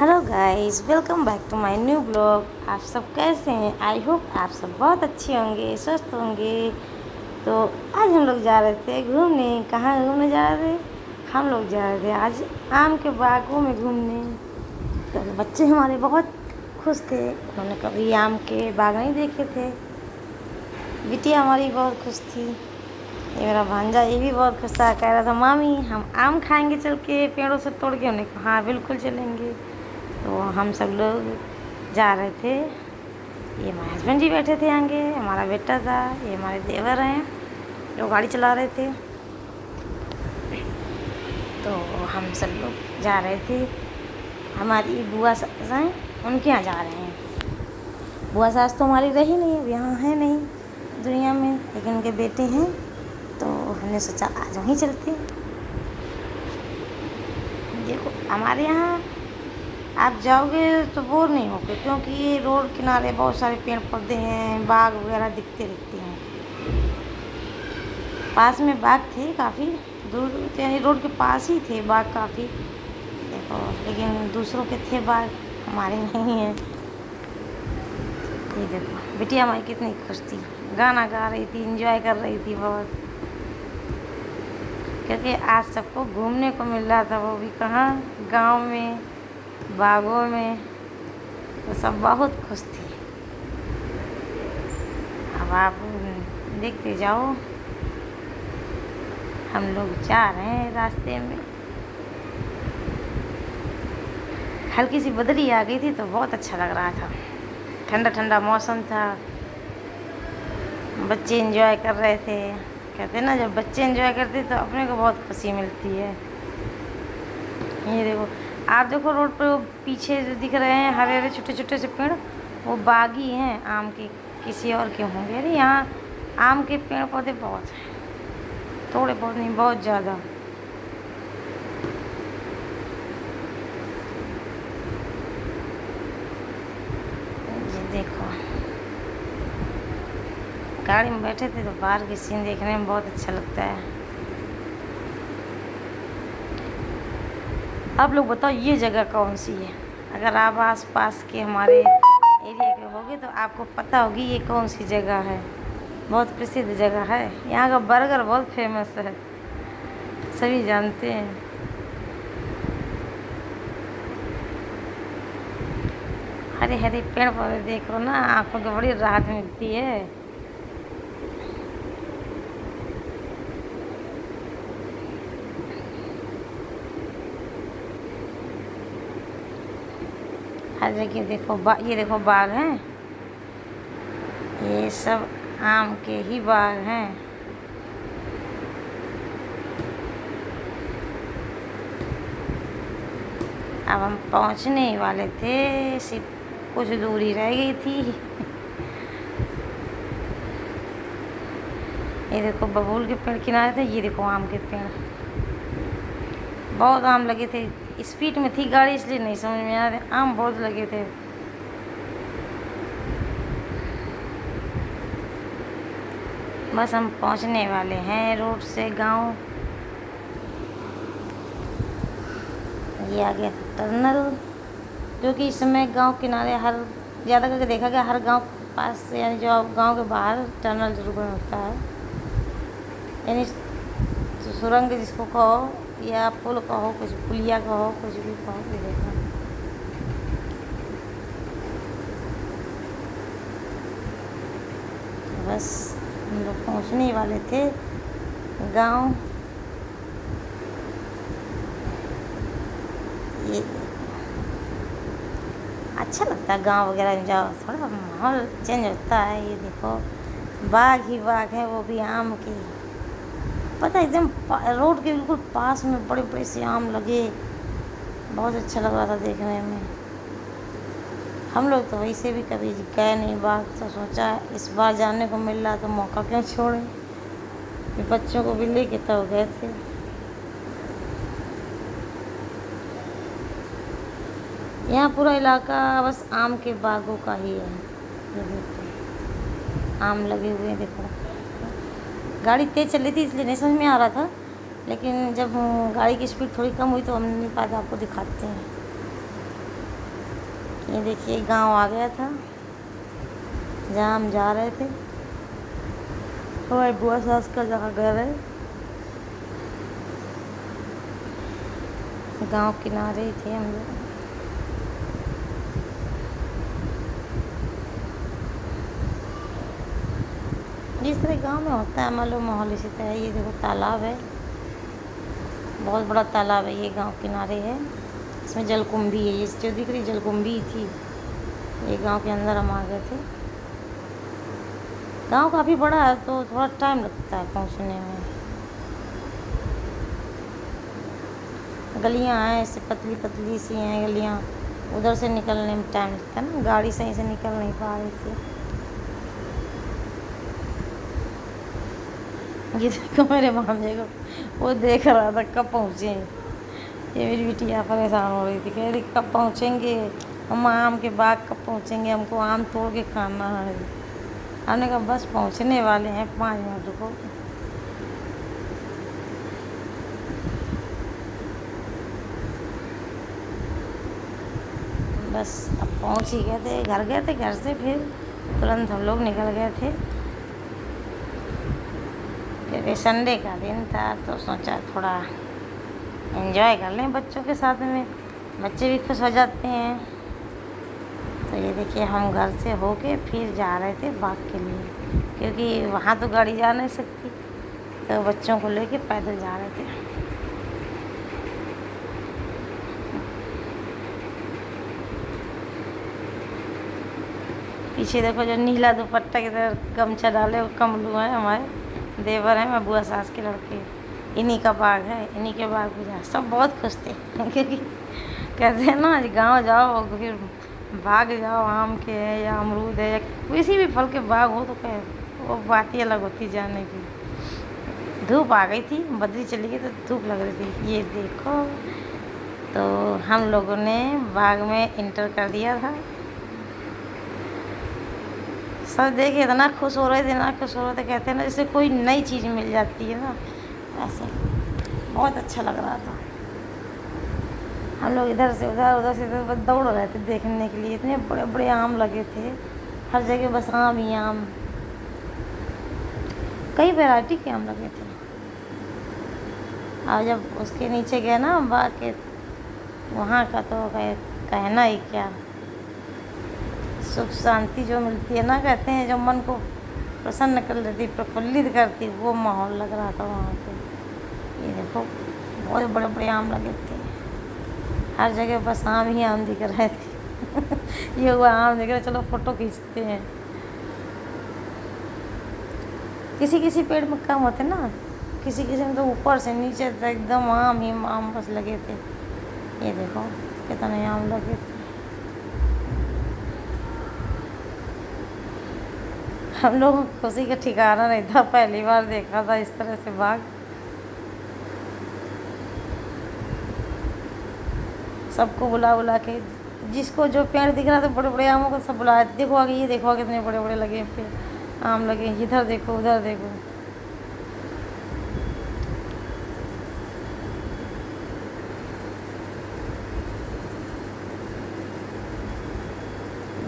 Hello guys, welcome back to my new blog. आप सब कैसे हैं? आई होप आप सब बहुत अच्छे होंगे, स्वस्थ होंगे। तो आज हम लोग जा रहे थे घूमने। कहाँ घूमने जा रहे थे? हम लोग जा रहे थे आज आम के बागों में घूमने। तो बच्चे हमारे बहुत खुश थे, उन्होंने कभी आम के बाग नहीं देखे थे। बिटिया हमारी बहुत खुश थी। ये मेरा भांजा ये भी बहुत खुश था, कह रहा था मामी हम आम खाएंगे चल के पेड़ों से तोड़ के। उन्हें कहा हाँ बिल्कुल चलेंगे। तो हम सब लोग जा रहे थे। ये हमारे हस्बैंड जी बैठे थे आगे, हमारा बेटा था, ये हमारे देवर हैं जो गाड़ी चला रहे थे। तो हम सब लोग जा रहे थे। हमारी बुआ सास हैं, उनके यहाँ जा रहे हैं। बुआ सास तो हमारी रही नहीं, अब यहाँ है नहीं दुनिया में, लेकिन उनके बेटे हैं। तो हमने सोचा आज वहीं चलते। देखो हमारे यहाँ आप जाओगे तो बोर नहीं होगे, क्योंकि ये रोड किनारे बहुत सारे पेड़ पौधे हैं, बाग वगैरह दिखते रहते हैं। पास में बाग थे, काफ़ी दूर, यानी रोड के पास ही थे बाग काफ़ी। देखो लेकिन दूसरों के थे बाग, हमारे नहीं हैं। ये देखो बिटिया हमारी कितनी खुश थी, गाना गा रही थी, एंजॉय कर रही थी बहुत, क्योंकि आज सबको घूमने को मिल रहा था, वो भी कहाँ, गांव में, बागों में। तो सब बहुत खुश थे। अब आप देखते जाओ, हम लोग जा रहे हैं रास्ते में। हल्की सी बदली आ गई थी तो बहुत अच्छा लग रहा था, ठंडा ठंडा मौसम था, बच्चे एंजॉय कर रहे थे। कहते हैं ना, जब बच्चे एंजॉय करते तो अपने को बहुत खुशी मिलती है। ये देखो, आप देखो रोड पर पीछे जो दिख रहे हैं हरे हरे छोटे छोटे से पेड़, वो बागी हैं आम के, किसी और के होंगे। अरे यहाँ आम के पेड़ पौधे बहुत हैं, थोड़े बहुत नहीं, बहुत ज़्यादा। ये देखो, गाड़ी में बैठे थे तो बाहर की सीन देखने में बहुत अच्छा लगता है। आप लोग बताओ ये जगह कौन सी है? अगर आप आस पास के हमारे एरिया के होगे तो आपको पता होगी ये कौन सी जगह है। बहुत प्रसिद्ध जगह है, यहाँ का बर्गर बहुत फेमस है, सभी जानते हैं। हरे हरे पेड़ पौधे देखो ना, आंखों को बड़ी राहत मिलती है। हर जगह देखो ये देखो बाग हैं, ये सब आम के ही बाग हैं। अब हम पहुंचने ही वाले थे, सिर्फ कुछ दूरी रह गई थी। ये देखो बबूल के पेड़ किनारे थे, ये देखो आम के पेड़, बहुत आम लगे थे। स्पीड में थी गाड़ी इसलिए नहीं समझ में आ रहा, आम बहुत लगे थे। बस हम पहुंचने वाले हैं रोड से गांव। ये आ गया था टनल, जो कि इस समय गांव किनारे हर ज़्यादा करके देखा गया, हर गांव पास, यानी जो गांव के बाहर टनल जरूर होता है, यानी सुरंग जिसको कहो, या पुल कहो, कुछ पुलिया कहो, कुछ भी कहो। ये देखो बस हम लोग पहुँचने ही वाले थे गांव। ये अच्छा लगता है गांव वगैरह में जाओ, थोड़ा माहौल चेंज होता है। ये देखो बाग ही बाग है, वो भी आम के, पता है एकदम रोड के बिल्कुल पास में बड़े बड़े से आम लगे, बहुत अच्छा लग रहा था देखने में। हम लोग तो वैसे भी कभी गए नहीं बाग, तो सोचा इस बार जाने को मिल रहा तो मौका क्यों छोड़ें। बच्चों को भी लेके तो गए थे। यहाँ पूरा इलाका बस आम के बागों का ही है। ये देखो आम लगे हुए हैं, देखो गाड़ी तेज़ चल रही थी इसलिए नहीं समझ में आ रहा था, लेकिन जब गाड़ी की स्पीड थोड़ी कम हुई तो हमने कहा था आपको दिखाते हैं। ये देखिए गांव आ गया था जहाँ हम जा रहे थे। हमारी बुआ सास का जहाँ घर है गांव किनारे ही थे हम लोग। जिस तरह गांव में होता है मालूम माहौल इसी तरह। ये देखो तालाब है, बहुत बड़ा तालाब है, ये गांव किनारे है। इसमें जलकुंभी है, ये जो दिख रही जलकुंभी थी। ये गांव के अंदर हम आ गए थे। गांव काफ़ी बड़ा है तो थोड़ा टाइम लगता है पहुंचने में। गलियां हैं ऐसे पतली पतली सी हैं गलियां, उधर से निकलने में टाइम लगता है ना, गाड़ी सही से निकल नहीं पा रही थी। ये देखो मेरे मामले को, वो देख रहा था कब पहुँचे। ये मेरी बिटिया परेशान हो रही थी, कह रही कब पहुँचेंगे हम, आम के बाग कब पहुँचेंगे, हमको आम तोड़ के खाना है। हमने कहा बस पहुँचने वाले हैं, 5 मिनट रुको। बस अब पहुँच ही गए थे, घर गए थे। घर से फिर तुरंत हम लोग निकल गए थे क्योंकि संडे का दिन था तो सोचा थोड़ा एंजॉय कर लें बच्चों के साथ में, बच्चे भी खुश हो जाते हैं। तो ये देखिए हम घर से होके फिर जा रहे थे बाग के लिए, क्योंकि वहाँ तो गाड़ी जा नहीं सकती, तो बच्चों को लेके पैदल जा रहे थे। पीछे देखो जो नीला दुपट्टा की तरह गमछा डाले वो कमलू हैं, हमारे देवर हैं, मैं बुआ सास के लड़के। इन्हीं का बाग है, इन्हीं के बाग में जा। सब बहुत खुश थे क्योंकि कहते हैं ना गांव जाओ फिर बाग जाओ, आम के है या अमरूद है या किसी भी फल के बाग हो तो कह वो बात ही अलग होती जाने की। धूप आ गई थी, बदली चली गई तो धूप लग रही थी। ये देखो तो हम लोगों ने बाग में इंटर कर दिया था। सब देख के इतना खुश हो रहे थे, इतना खुश हो रहे थे, कहते हैं ना जैसे कोई नई चीज़ मिल जाती है ना, ऐसा बहुत अच्छा लग रहा था। हम लोग इधर से उधर, उधर से इधर बस दौड़ रहे थे देखने के लिए। इतने बड़े बड़े आम लगे थे हर जगह, बस आम ही आम, कई वैरायटी के आम लगे थे। और जब उसके नीचे गए ना बाग के, वहाँ का तो कहना ही क्या, सुख शांति जो मिलती है ना, कहते हैं जो मन को प्रसन्न कर लेती, प्रफुल्लित करती, वो माहौल लग रहा था वहाँ पे। ये देखो बहुत बड़े बड़े आम लगे थे हर जगह, बस आम ही आम दिख रहे थे। ये हुआ आम दिख रहे, चलो फोटो खींचते हैं। किसी किसी पेड़ में कम होते ना, किसी किसी में तो ऊपर से नीचे तक एकदम आम ही आम बस लगे थे। ये देखो कितने आम लगे थे। हम लोगों को खुशी का ठिकाना नहीं था, पहली बार देखा था इस तरह से बाग। सबको बुला बुला के, जिसको जो पेड़ दिख रहा था बड़े बड़े आमों को, सब बुलाया, देखो आगे, ये देखो आगे कितने बड़े बड़े लगे पेड़ आम लगे, इधर देखो उधर देखो।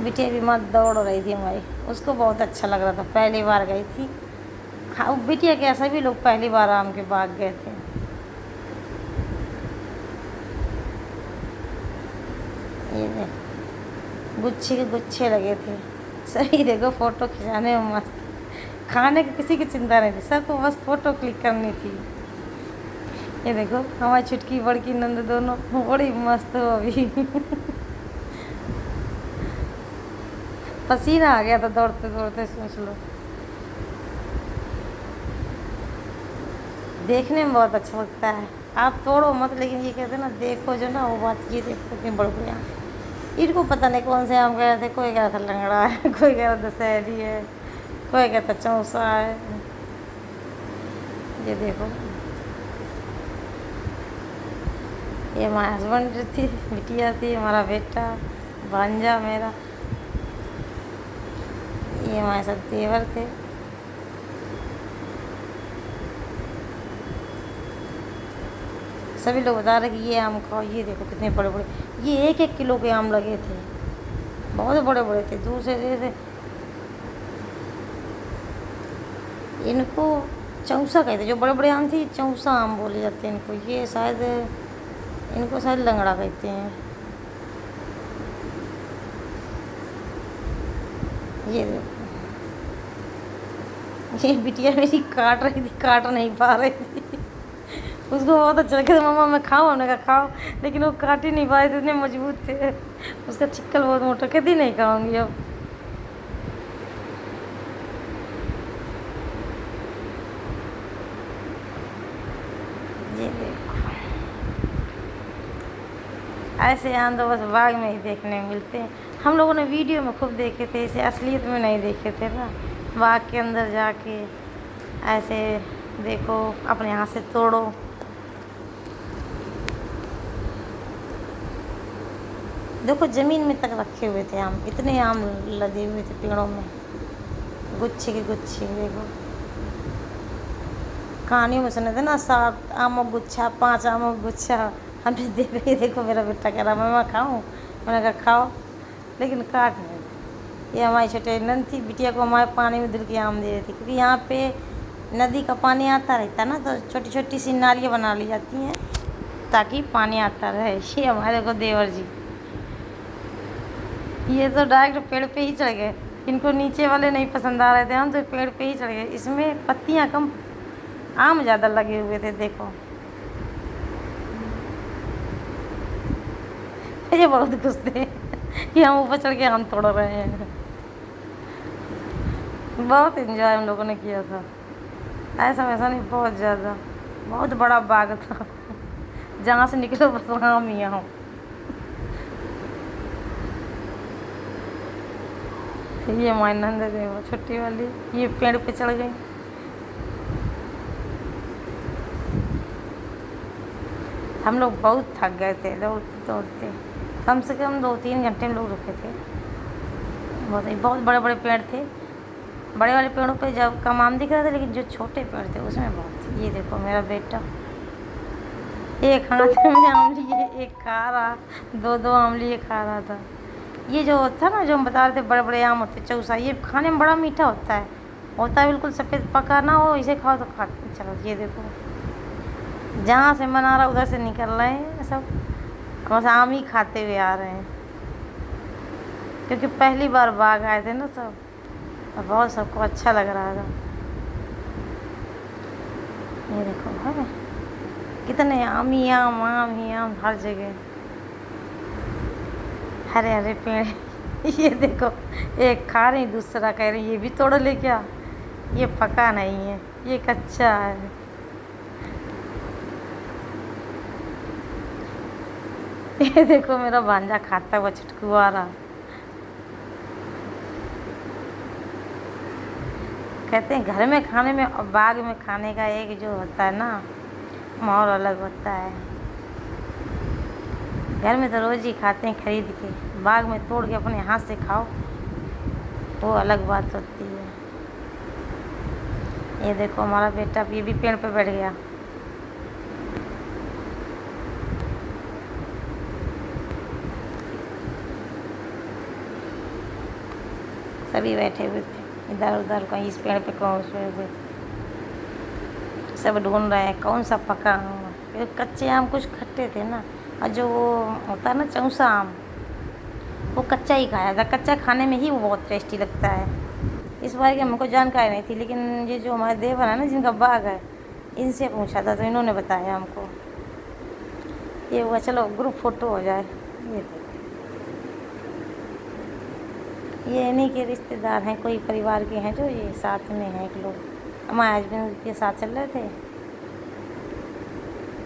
बिटिया भी मत दौड़ रही थी हमारी, उसको बहुत अच्छा लग रहा था, पहली बार गई थी। हाँ बिटिया के ऐसा भी लोग पहली बार आम के बाग गए थे। ये देख गुच्छे के गुच्छे लगे थे, सभी देखो फोटो खिंचाने में मस्त। खाने की किसी की चिंता नहीं थी, सबको बस फोटो क्लिक करनी थी। ये देखो हमारी छुटकी बड़की नंद दोनों बड़ी मस्त हो अभी। पसीना आ गया था दौड़ते दौड़ते, सोच लो। देखने में बहुत अच्छा लगता है, आप तोड़ो मत, लेकिन ये कहते हैं ना देखो जो ना वो बात, ये देखो कितने बड़े बड़े आम। इनको पता नहीं कौन से आम कह रहे थे, कोई कह रहा था लंगड़ा है, कोई कह रहा था दशहरी है, कोई कहता चौसा है। ये देखो ये हमारे हस्बैंड थी, बिटिया थी, हमारा बेटा भांजा मेरा, ये हमारे सब देवर थे। सभी लोग बता रहे कि ये आम खाओ, ये देखो कितने बड़े बड़े, ये 1-1 किलो के आम लगे थे। बहुत बड़े बड़े थे, दूर से जैसे इनको चौसा कहते, जो बड़े बड़े आम थे चौसा आम बोले जाते हैं इनको। ये शायद इनको शायद लंगड़ा कहते हैं। ये देखो, ये बिटिया मेरी काट रही थी, काट नहीं पा रही थी। उसको बहुत अच्छा लगा था, मम्मा मैं खाऊँ, हमने कहा खाओ, लेकिन वो काट ही नहीं पाए थे, इतने मजबूत थे। उसका चिक्कल बहुत मोटा, कहती नहीं खाऊंगी अब। ये देखो, ऐसे आम तो बस बाग में ही देखने मिलते हैं। हम लोगों ने वीडियो में खूब देखे थे, इसे असलियत में नहीं देखे थे ना। बाग के अंदर जाके ऐसे देखो, अपने हाथ से तोड़ो। देखो ज़मीन में तक रखे हुए थे आम, इतने आम लगे हुए थे पेड़ों में, गुच्छे के गुच्छे। देखो कहानियों में सुने थे ना, 7 आमों गुच्छा, 5 आमों गुच्छा। हम भी देख रहे, देखो मेरा बेटा कह रहा मम्मा खाऊं, मैंने कहा खाओ, लेकिन काट नहीं। ये हमारी छोटे नंद थी, बिटिया को हमारे पानी में धुल के आम दे रही थी, क्योंकि यहाँ पे नदी का पानी आता रहता ना, तो छोटी छोटी सी नालियाँ बना ली जाती हैं ताकि पानी आता रहे। ये हमारे को देवर जी, ये तो डायरेक्ट पेड़ पे ही चढ़ गए, इनको नीचे वाले नहीं पसंद आ रहे थे, हम तो पेड़ पे ही चढ़ गए। इसमें पत्तियाँ कम, आम ज़्यादा लगे हुए थे। देखो ये बहुत खुश थे कि हम ऊपर चढ़ के आम तोड़ रहे हैं। बहुत एंजॉय हम लोगों ने किया था, ऐसा वैसा नहीं, बहुत ज़्यादा। बहुत बड़ा बाग था, जहाँ से निकलो बस आम ही आम। ये हमारी नंद है वो छोटी वाली, ये पेड़ पे चढ़ गई। हम लोग बहुत थक गए थे दौड़ते दौड़ते, कम से कम 2-3 घंटे हम लोग रुके थे। बहुत बड़े बड़े पेड़ थे। बड़े वाले पेड़ों पे जब कम आम दिख रहा था, लेकिन जो छोटे पेड़ थे उसमें बहुत थे। ये देखो मेरा बेटा एक हाथ में आम लिए, एक खा रहा, 2-2 आम लिए खा रहा था। ये जो था ना, जो हम बता रहे थे बड़े बड़े आम होते चौसा, ये खाने में बड़ा मीठा होता है, बिल्कुल सफ़ेद, पका ना हो, इसे खाओ तो खा। चलो ये देखो, जहाँ से मन आ रहा उधर से निकल रहे हैं सब, बस आम ही खाते हुए आ रहे हैं, क्योंकि पहली बार बाग आए थे ना सब, और बहुत सबको अच्छा लग रहा था। ये देखो है कितने आम ही आम, आम ही आम हर जगह, हरे हरे पेड़। ये देखो, एक खा रही, दूसरा कह रही ये भी तोड़ ले क्या, ये पका नहीं है, ये कच्चा है। ये देखो मेरा भांजा खाता हुआ छुटकुआ रहा। कहते हैं घर में खाने में और बाग में खाने का एक जो होता है ना, माहौल अलग होता है। घर में तो रोज़ ही खाते हैं खरीद के, बाग में तोड़ के अपने हाथ से खाओ, वो अलग बात होती है। ये देखो हमारा बेटा, ये भी पेड़ पे बैठ गया। सभी बैठे हुए थे इधर उधर, कहीं इस पेड़ पे, कहीं उस पेड़ पे, सब ढूंढ रहे हैं कौन सा पका आम है, क्योंकि कच्चे आम कुछ खट्टे थे ना, और जो वो होता है ना चौसा आम, वो कच्चा ही खाया था। कच्चा खाने में ही वो बहुत टेस्टी लगता है। इस बार की हमको जानकारी नहीं थी, लेकिन ये जो हमारे देवर है ना, जिनका बाग है, इनसे पूछा था तो इन्होंने बताया हमको। ये हुआ, चलो ग्रुप फ़ोटो हो जाए। ये इन्हीं के रिश्तेदार हैं, कोई परिवार के हैं, जो ये साथ में हैं एक लोग, हमारे हस्बैंड के साथ चल रहे थे।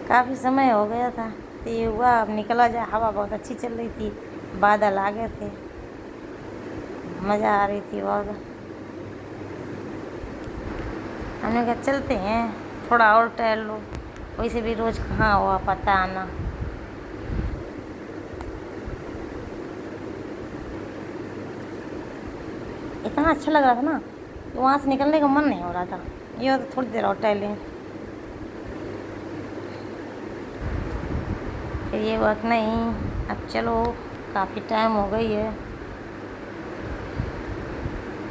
काफ़ी समय हो गया था, तो ये हुआ अब निकला जाए। हवा बहुत अच्छी चल रही थी, बादल आ गए थे, मज़ा आ रही थी बहुत। हमने कहा चलते हैं, थोड़ा और टहल लो, वैसे भी रोज़ कहाँ हुआ पता आना। इतना अच्छा लग रहा था ना, तो वहाँ से निकलने का मन नहीं हो रहा था। ये तो थोड़ी देर और टहलें, फिर ये वक्त नहीं, अब चलो काफ़ी टाइम हो गई है,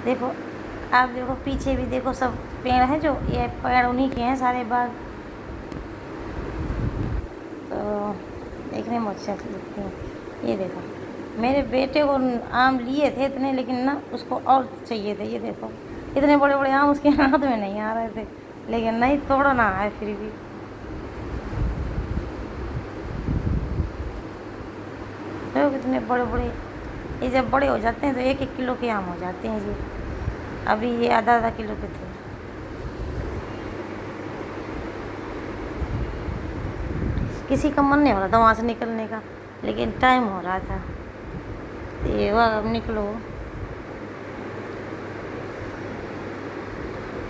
देखो, आप देखो पीछे भी देखो, सब पेड़ हैं, जो ये पेड़ उन्हीं के हैं सारे बाग। तो देखने में अच्छे लगते हैं। ये देखो, मेरे बेटे को आम लिए थे इतने, लेकिन ना उसको और चाहिए थे। ये देखो, इतने बड़े बड़े आम उसके हाथ में नहीं आ रहे थे, लेकिन नहीं, तोड़ा ना आए फिर भी। देखो कितने बड़े बड़े, ये जब बड़े हो जाते हैं तो 1-1 किलो के आम हो जाते हैं जी। अभी ये आधा किलो के थे। किसी का मन नहीं हो रहा था वहाँ से निकलने का, लेकिन टाइम हो रहा था, तो ये हुआ अब निकलो।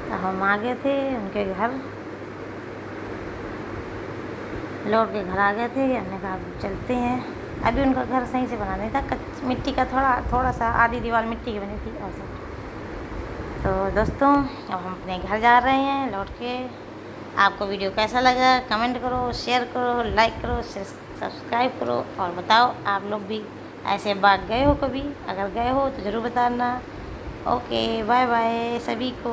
तो हम आ गए थे उनके घर, लौट के घर आ गए थे। हमने कहा अब चलते हैं। अभी उनका घर सही से बना नहीं था, मिट्टी का, थोड़ा सा आधी दीवार मिट्टी की बनी थी और सब। तो दोस्तों, अब हम अपने घर जा रहे हैं लौट के। आपको वीडियो कैसा लगा कमेंट करो, शेयर करो, लाइक करो, सब्सक्राइब करो, और बताओ आप लोग भी ऐसे बाग गए हो कभी? अगर गए हो तो ज़रूर बताना। ओके, बाय बाय सभी को।